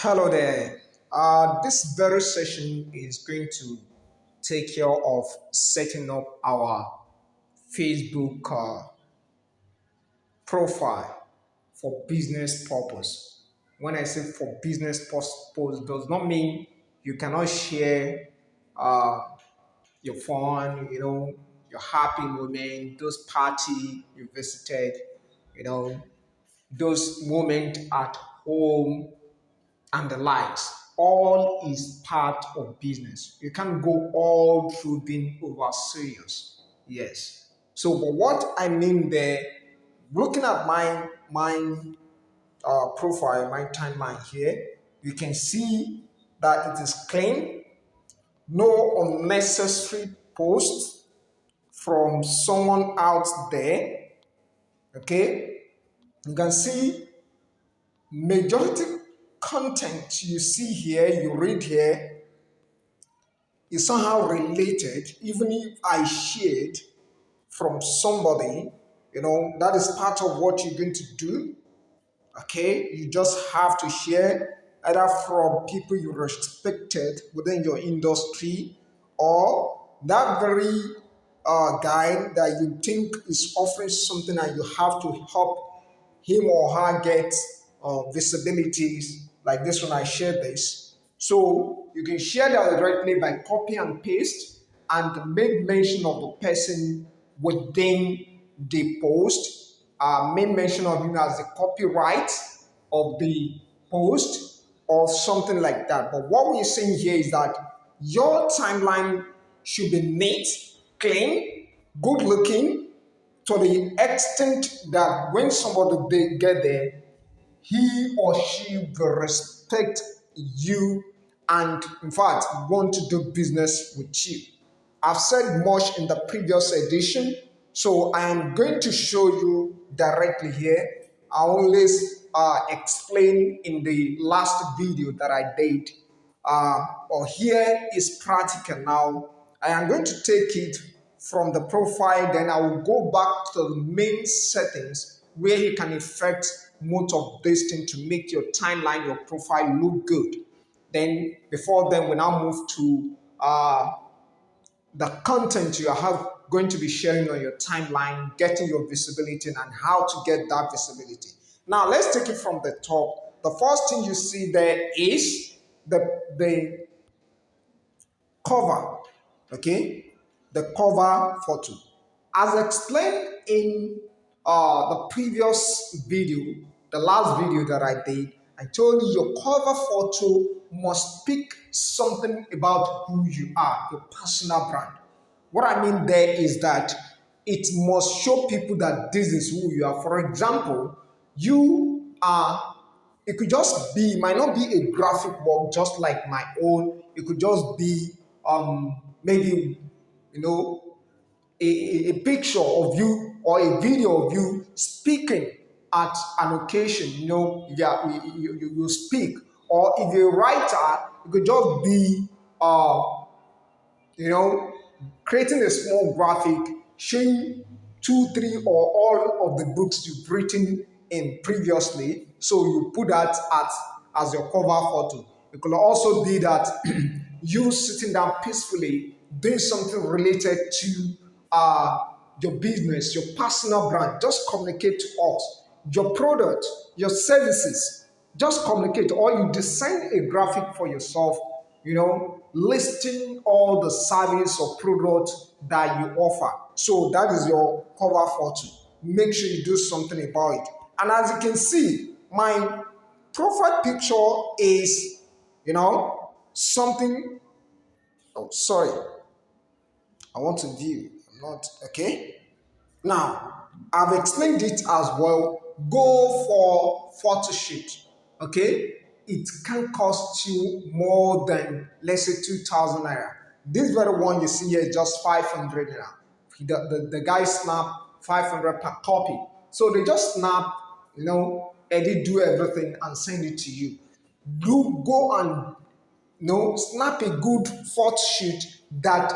Hello there. This very session is going to take care of setting up our Facebook profile for business purpose. When I say for business purpose, does not mean you cannot share uh, your fun, your happy moment, those party you visited, you know, those moments at home and the likes. All is part of business. You can't go all through being over serious. Yes. So, but what I mean there, looking at my profile, my timeline here, you can see that it is clean, no unnecessary posts from someone out there. Okay, you can see majority content you see here, you read here, is somehow related, even if I shared from somebody, that is part of what you're going to do. Okay, you just have to share either from people you respected within your industry or that very guy that you think is offering something and you have to help him or her get visibilities like this when I share this. So you can share that directly by copy and paste and make mention of the person within the post, make mention of him as the copyright of the post or something like that. But what we're saying here is that your timeline should be neat, clean, good looking, to the extent that when somebody they get there, he or she will respect you and in fact want to do business with you. I've said much in the previous edition, so I am going to show you directly here. I always explain in the last video that I did, or here is practical now. I am going to take it from the profile, then I will go back to the main settings where you can effect most of this thing to make your timeline, your profile look good. Then before then, we now move to the content you are going to be sharing on your timeline, getting your visibility, and how to get that visibility. Now, let's take it from the top. The first thing you see there is the cover, okay? The cover photo. As explained in the previous video, the last video that I did, I told you your cover photo must speak something about who you are, your personal brand. What I mean there is that it must show people that this is who you are. For example, you are, it could just be, it might not be a graphic work just like my own. It could just be maybe, a picture of you or a video of you speaking at an occasion, you speak. Or if you're a writer, it could just be, you know, creating a small graphic showing two, three, or all of the books you've written in previously. So you put that as your cover photo. It could also be that you sitting down peacefully doing something related to your business, your personal brand. Just communicate to us. Your product, your services, just communicate. Or you design a graphic for yourself, listing all the service or product that you offer. So that is your cover photo. Make sure you do something about it. And as you can see, my profile picture is, something. Oh, sorry. I want to view. I'm not okay. Now, I've explained it as well. Go for photo shoot. Okay? It can cost you more than, let's say, 2,000 naira. This very one you see here is just 500 naira. The guy snapped 500 per copy. So they just snap, edit, do everything and send it to you. Go and snap a good photo shoot that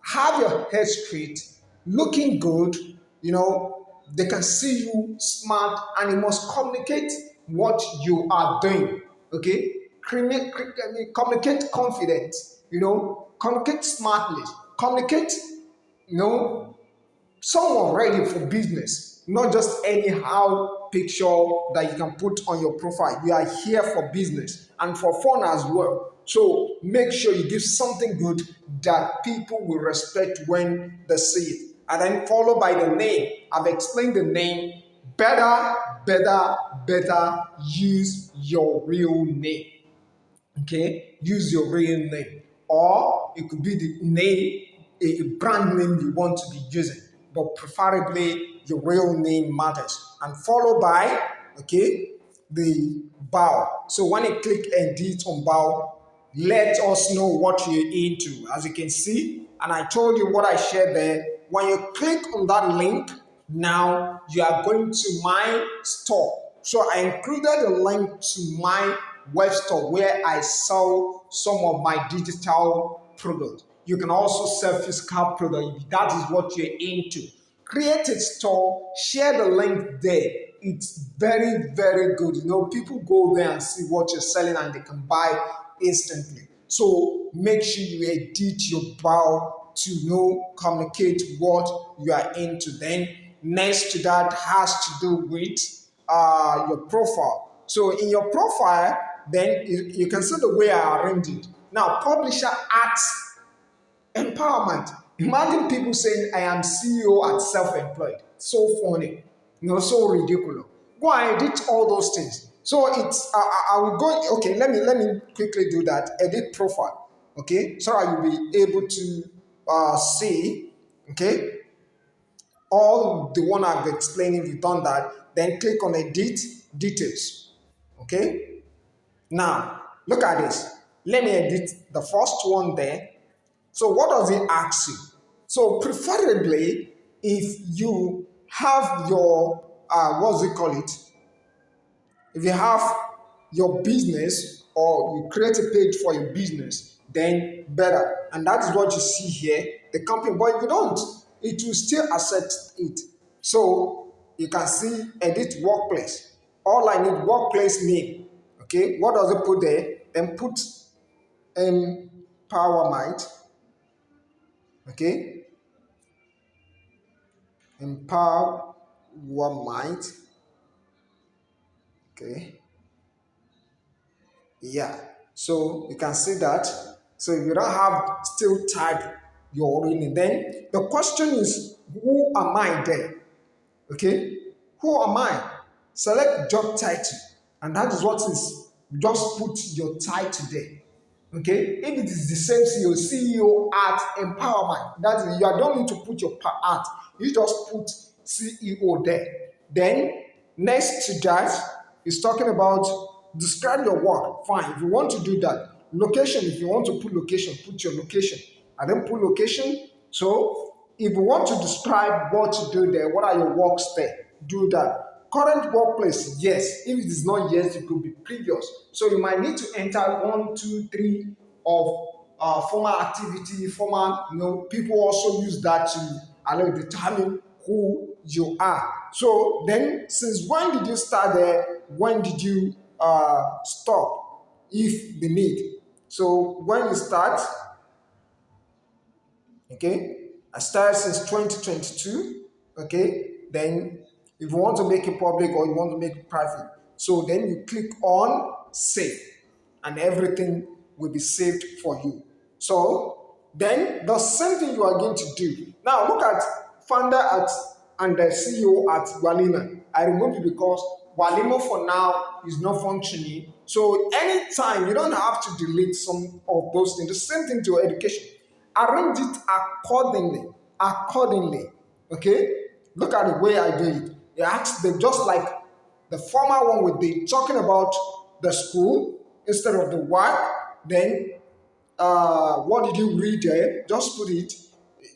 have your head straight, looking good, they can see you smart and you must communicate what you are doing. Okay? communicate confident, communicate smartly, communicate, you know, someone ready for business, not just anyhow picture that you can put on your profile. You are here for business and for fun as well. So make sure you give something good that people will respect when they see it. And then followed by the name. I've explained the name. Better use your real name. Okay, use your real name, or it could be the name, a brand name you want to be using, but preferably your real name matters. And followed by, okay, the bow. So when you click edit on bow, let us know what you're into. As you can see, and I told you what I shared there. When you click on that link, now you are going to my store. So I included a link to my web store where I sell some of my digital products. You can also sell physical products if that is what you're into. Create a store, share the link there. It's very, very good. People go there and see what you're selling and they can buy instantly. So make sure you edit your bio to communicate what you are into. Then next to that has to do with your profile. So in your profile, then you can see the way I arranged it. Now, publisher acts empowerment. Imagine people saying, I am CEO at self-employed. So funny, so ridiculous. Go and edit all those things. So it's, I will go, okay, let me quickly do that. Edit profile, okay? So I will be able to see, okay, all the one I've explained. If you've done that, then click on edit details, okay? Now, look at this. Let me edit the first one there. So what does it ask you? So preferably, if you have your, if you have your business or you create a page for your business, then better. And that is what you see here, the company. But if you don't, it will still accept it. So you can see edit workplace. All I need, workplace name. Okay, what does it put there? Then put empowerment. Okay, empowerment. Okay, yeah. So you can see that. So if you don't have, still type your name. Then the question is, who am I there? Okay, who am I? Select job title, and that is what is. Just put your title there. Okay, if it is the same CEO at empowerment, that is, you don't need to put your at. You just put CEO there. Then next to that is talking about describe your work. Fine, if you want to do that. Location, if you want to put location, put your location. And then put location. So if you want to describe what you do there, what are your works there, do that. Current workplace, yes. If it is not yes, it could be previous. So you might need to enter 1, 2, 3 of former activity, former, people also use that to determine who you are. So then, since when did you start there? When did you stop, if the need? So when you start, okay, I started since 2022, okay, then if you want to make it public or you want to make it private, so then you click on save and everything will be saved for you. So then the same thing you are going to do. Now look at founder and the CEO at Walima. I removed it because Walima for now is not functioning. So anytime, you don't have to delete some of those things. The same thing to your education. Arrange it accordingly. Okay? Look at the way I do it. It asks them just like the former one would be talking about the school instead of the work. Then what did you read there? Just put it.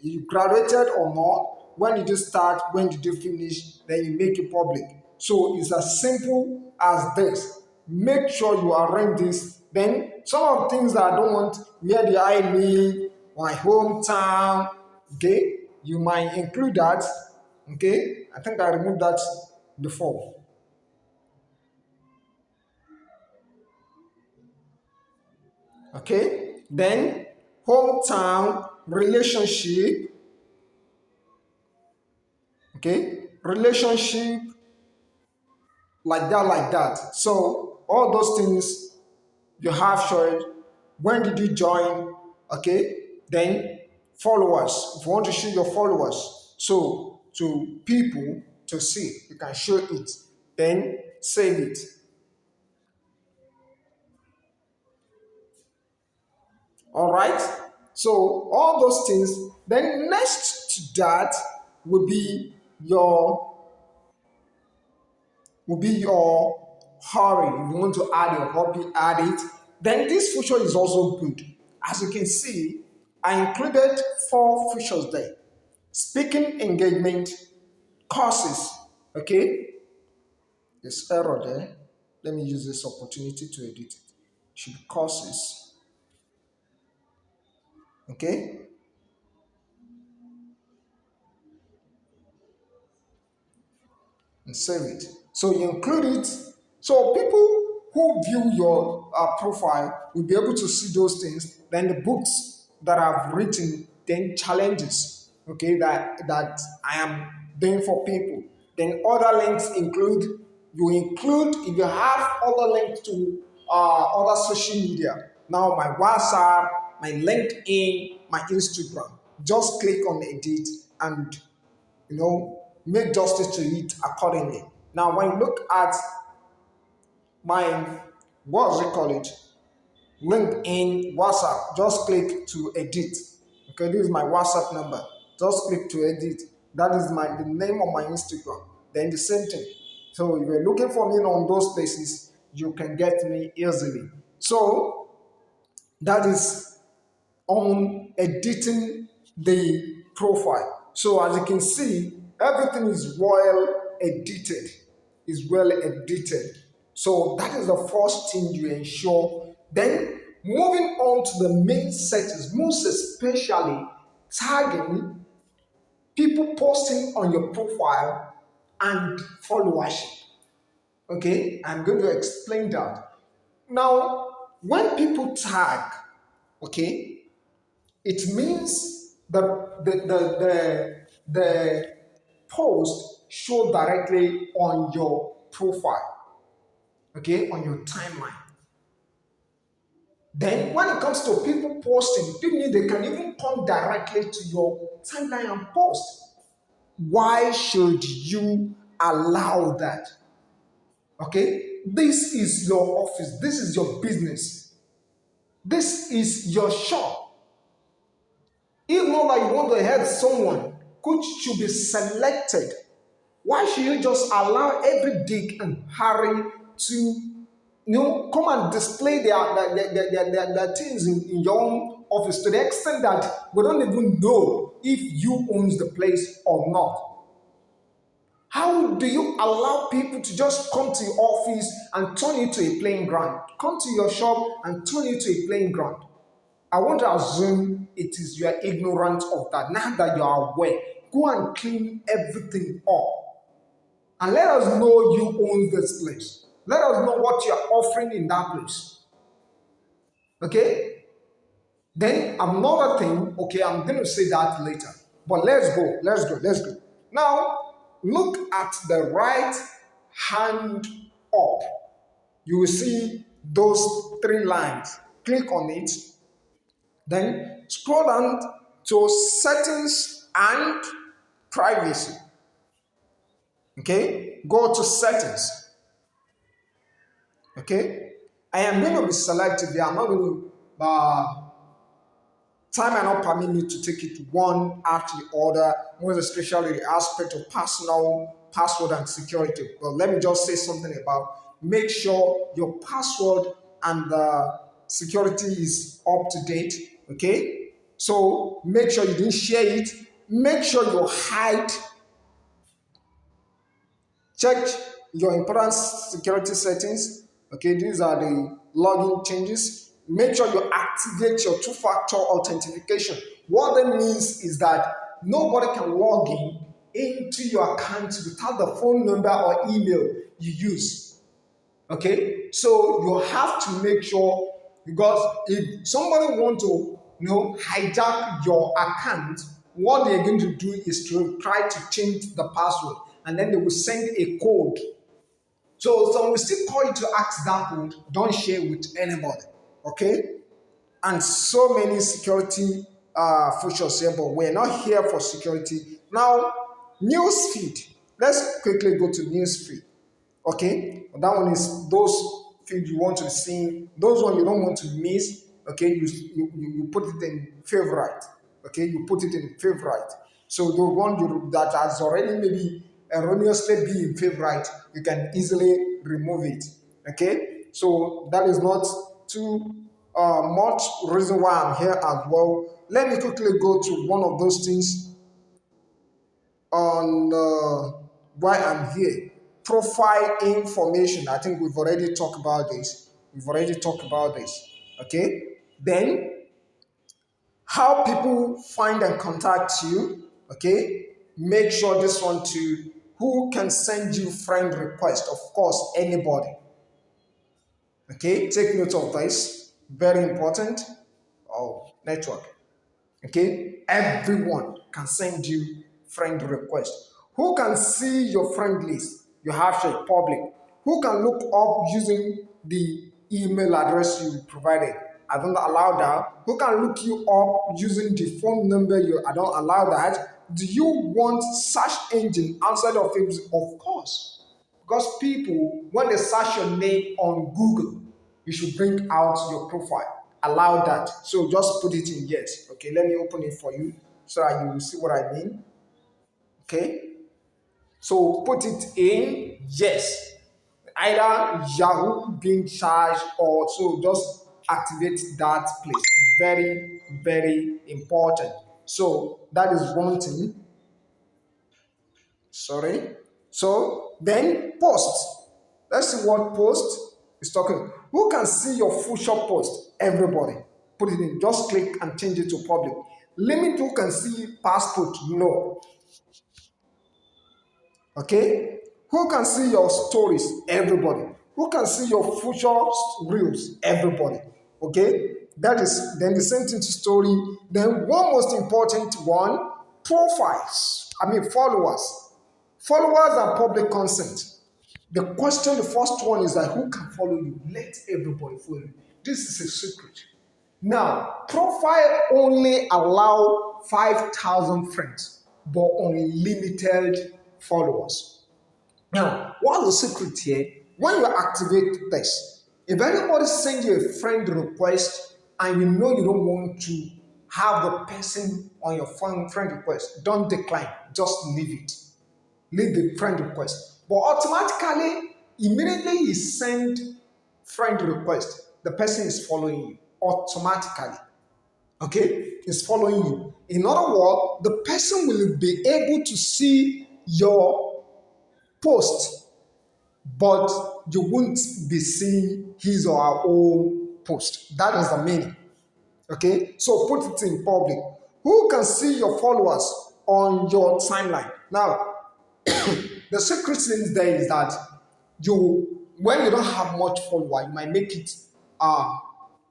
You graduated or not? When did you start? When did you finish? Then you make it public. So it's as simple as this. Make sure you arrange this. Then some of the things that I don't want, where do I live, my hometown, okay, you might include that. Okay, I think I removed that before. Okay, then hometown, relationship. Okay, relationship, like that. So all those things you have showed. When did you join? Okay, then followers. If you want to show your followers, so to people to see, you can show it. Then save it. All right. So all those things. Then next to that will be your hobby. If you want to add your hobby, add it. Then this feature is also good. As you can see, I included 4 features there. Speaking engagement, courses. Okay, there's error there. Let me use this opportunity to edit it. Should be courses. Okay, and save it. So you include it. So people who view your profile will be able to see those things. Then the books that I've written, then challenges, okay, that I am doing for people. Then other links include, you include, if you have other links to other social media. Now my WhatsApp, my LinkedIn, my Instagram. Just click on edit and make justice to it accordingly. Now, when you look at my, what's it call it, LinkedIn, WhatsApp, just click to edit. Okay, this is my WhatsApp number. Just click to edit. That is the name of my Instagram. Then the same thing. So if you're looking for me on those places, you can get me easily. So that is on editing the profile. So as you can see, everything is well edited. So that is the first thing you ensure. Then moving on to the main settings, most especially tagging, people posting on your profile, and followership. Okay, I'm going to explain that. Now, when people tag, okay, it means that the post show directly on your profile, okay, on your timeline. Then when it comes to people posting, people they can even come directly to your timeline and post. Why should you allow that? Okay, this is your office, this is your business, this is your shop. If not that you want to help someone which should be selected, why should you just allow every Dick and Harry to come and display their things in your own office, to the extent that we don't even know if you owns the place or not? How do you allow people to just come to your office and turn it to a playing ground? Come to your shop and turn it to a playing ground? I want to assume it is you are ignorant of that. Now that you are aware, go and clean everything up. And let us know you own this place. Let us know what you are offering in that place. Okay? Then another thing, okay, I'm going to say that later. But let's go. Now, look at the right hand up. You will see those 3 lines. Click on it. Then scroll down to settings and privacy. Okay, go to settings. Okay, I am going to be selective here. I'm not going to time and not permit me to take it one after the other, most especially the aspect of personal password and security. But let me just say something about, make sure your password and the security is up to date. Okay, so make sure you didn't share it. Make sure you hide. Check your important security settings. Okay, these are the login changes. Make sure you activate your 2-factor authentication. What that means is that nobody can log into your account without the phone number or email you use. Okay, so you have to make sure Because if somebody want to, hijack your account, what they're going to do is to try to change the password, and then they will send a code. So some will still call you to ask that code. Don't share with anybody. Okay? And so many security features here, but we're not here for security. Now, newsfeed. Let's quickly go to newsfeed. Okay? That one is those feed you want to see, those one you don't want to miss. Okay, you put it in favorite. Okay, you put it in favorite. So the one that has already maybe erroneously be in favorite, you can easily remove it. Okay, so that is not too much reason why I'm here as well. Let me quickly go to one of those things on why I'm here. Profile information. I think we've already talked about this. Okay. Then how people find and contact you. Okay. Make sure this one too. Who can send you friend request? Of course, anybody. Okay. Take note of this. Very important. Network. Okay. Everyone can send you friend request. Who can see your friend list? You have to public. Who can look up using the email address you provided? I don't allow that. Who can look you up using the phone number I don't allow that. Do you want search engine outside of Facebook? Of course. Because people, when they search your name on Google, you should bring out your profile. Allow that. So just put it in yes. Okay, let me open it for you so that you will see what I mean. Okay. So put it in yes. Either Yahoo being charged or so just activate that place. Very, very important. So that is one thing. Sorry. So then post. Let's see what post is talking. Who can see your future post? Everybody. Put it in. Just click and change it to public. Limit who can see passport. No. Okay? Who can see your stories? Everybody. Who can see your future reels? Everybody. Okay? That is then the same thing to story. Then one most important one, profiles. Followers. Followers are public consent. The first one is that who can follow you? Let everybody follow you. This is a secret. Now, profile only allow 5,000 friends, but unlimited followers. Now, what's the secret here? When you activate this, if anybody sends you a friend request and you know you don't want to have the person on your friend request, don't decline. Just leave it. Leave the friend request. But automatically, immediately you send friend request, the person is following you automatically. Okay? Is following you. In other words, the person will be able to see your post, but you won't be seeing his or her own post. That is the meaning. Okay? So put it in public. Who can see your followers on your timeline? Now, the secret thing there is that when you don't have much follower, you might make it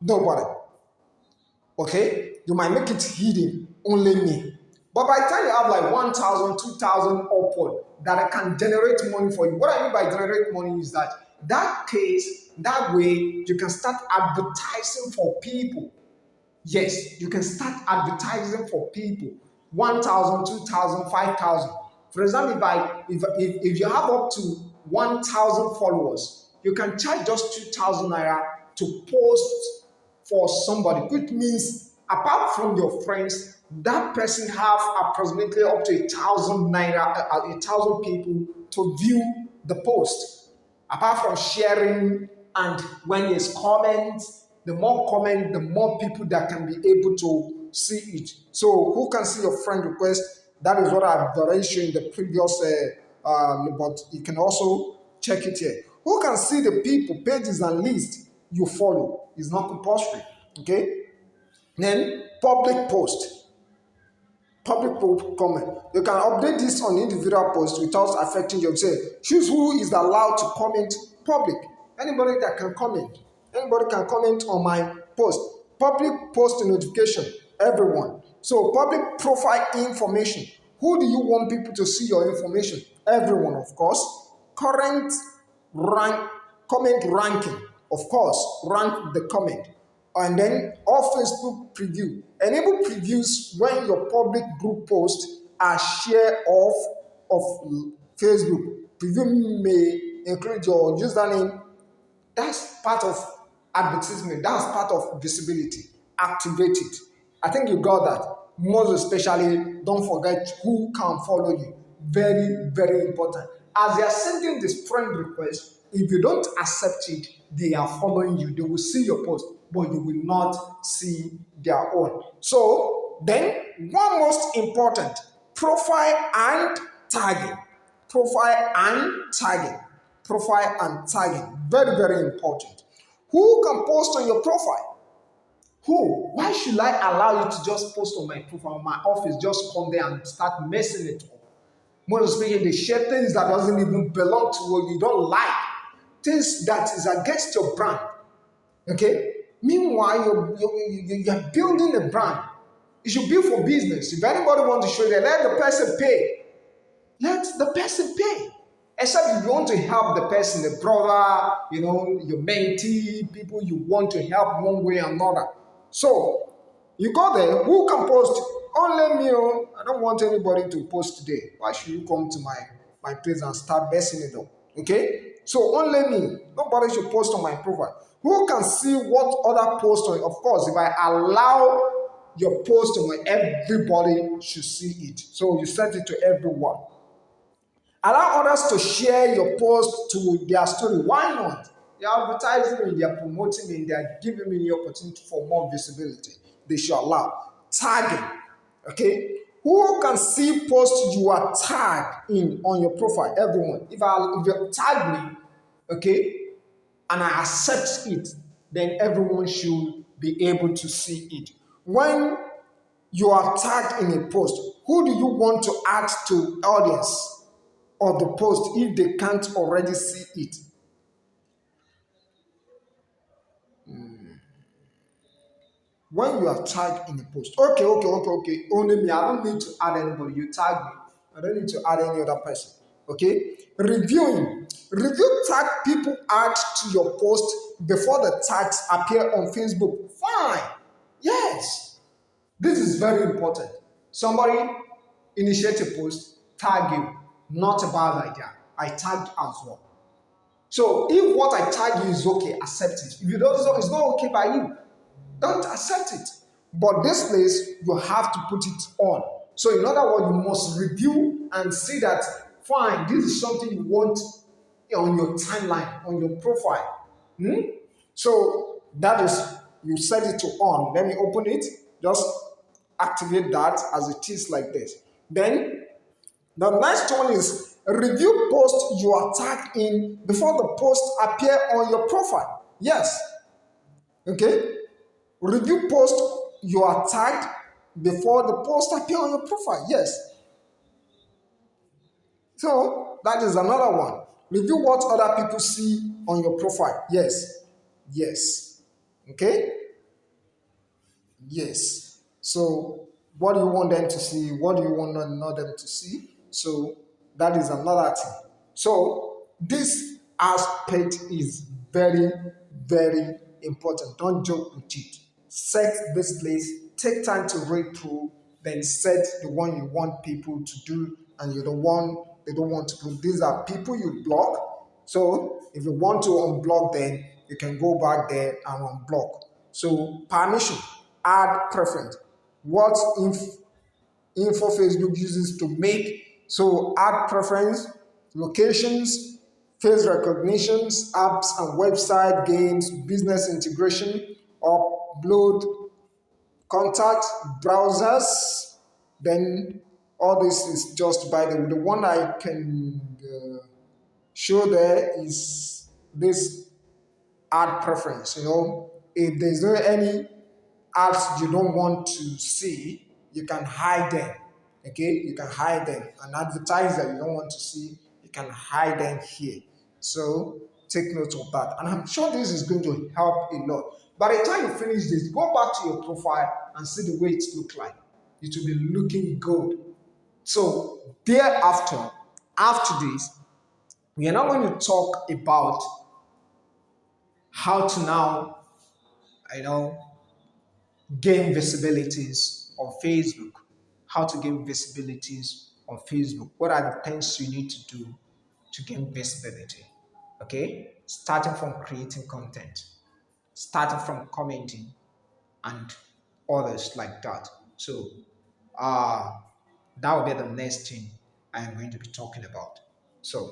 nobody. Okay? You might make it hidden, only me. But by the time you have like 1,000, 2,000 upward that can generate money for you, what I mean by generate money is that way you can start advertising for people. Yes, you can start advertising for people. 1,000, 2,000, 5,000. For example, if you have up to 1,000 followers, you can charge just 2,000 naira to post for somebody, which means apart from your friends, that person have approximately up to 1,000 naira, 1,000 people to view the post. Apart from sharing, and when there's comments, the more comment, the more people that can be able to see it. So who can see your friend request? That is what I've already shown in the previous, but you can also check it here. Who can see the people, pages, and lists you follow? It's not compulsory. Okay? Then public post. Public post comment. You can update this on individual post without affecting yourself. Choose who is allowed to comment public. Anybody that can comment. Anybody can comment on my post. Public post notification, everyone. So public profile information. Who do you want people to see your information? Everyone, of course. Current rank, comment ranking, of course, rank the comment. And then all Facebook preview. Enable previews when your public group posts are shared of Facebook. Preview may include your username. That's part of advertisement. That's part of visibility. Activate it. I think you got that. Most especially, don't forget who can follow you. Very, very important. As they are sending this friend request, if you don't accept it, they are following you. They will see your post, but you will not see their own. So then, one most important, profile and tagging. Profile and tagging. Profile and tagging. Very, very important. Who can post on your profile? Who? Why should I allow you to just post on my profile, my office, just come there and start messing it up? More especially, they share things that doesn't even belong to what you don't like. Things that is against your brand. Okay? Meanwhile, you're building a brand. It should be for business. If anybody wants to show you, let the person pay. Let the person pay. Except if you want to help the person, the brother, your mentee, people you want to help one way or another. So, you go there, who can post? Only me. I don't want anybody to post today. Why should you come to my place and start messing it up? Okay? So, only me. Nobody should post on my profile. Who can see what other posts on? Of course, if I allow your post on everybody should see it. So, you send it to everyone. Allow others to share your post to their story. Why not? They are advertising me, they are promoting me, they are giving me the opportunity for more visibility. They should allow. Tagging. Okay? Who can see posts you are tagged in on your profile? Everyone. If you tag me, okay, and I accept it, then everyone should be able to see it. When you are tagged in a post, who do you want to add to audience of the post if they can't already see it? When you are tagged in a post, okay, only me, I don't need to add anybody. You tag me, I don't need to add any other person. Okay, reviewing. Review tag people add to your post before the tags appear on Facebook. Fine. Yes, this is very important. Somebody initiate a post, tag you. Not a bad idea. I tagged as well. So if what I tag you is okay, accept it. If you don't, it's not okay by you, don't accept it. But this place, you have to put it on. So in other words, you must review and see that, fine, this is something you want on your timeline, on your profile. So that is, you set it to on. Let me open it. Just activate that as it is like this. Then the next one is review post you are tagged in before the post appear on your profile. Yes. Okay. Review post you are tagged before the post appear on your profile. Yes. So that is another one. Review what other people see on your profile. Yes. Yes. Okay. Yes. So what do you want them to see? What do you want not them to see? So that is another thing. So this aspect is very, very important. Don't joke with it. Set this place. Take time to read through. Then set the one you want people to do, and you're the one they don't want to do. These are people you block. So if you want to unblock them, you can go back there and unblock. So permission, add preference. What info Facebook uses to make. So add preference, locations, face recognitions, apps and website, games, business integration, upload, contact, browsers. Then all this is just by the one I can show there is this add preference. If there's no any ads you don't want to see, you can hide them. Okay, you can hide them. An advertiser you don't want to see, you can hide them here. So take note of that. And I'm sure this is going to help a lot. By the time you finish this, go back to your profile and see the way it looks like. It will be looking good. So thereafter, after this, we are now going to talk about how to now, you know, gain visibilities on Facebook. How to gain visibilities on Facebook. What are the things you need to do to gain visibility? Okay, starting from creating content, starting from commenting, and others like that. So, uh, that will be the next thing I am going to be talking about. So,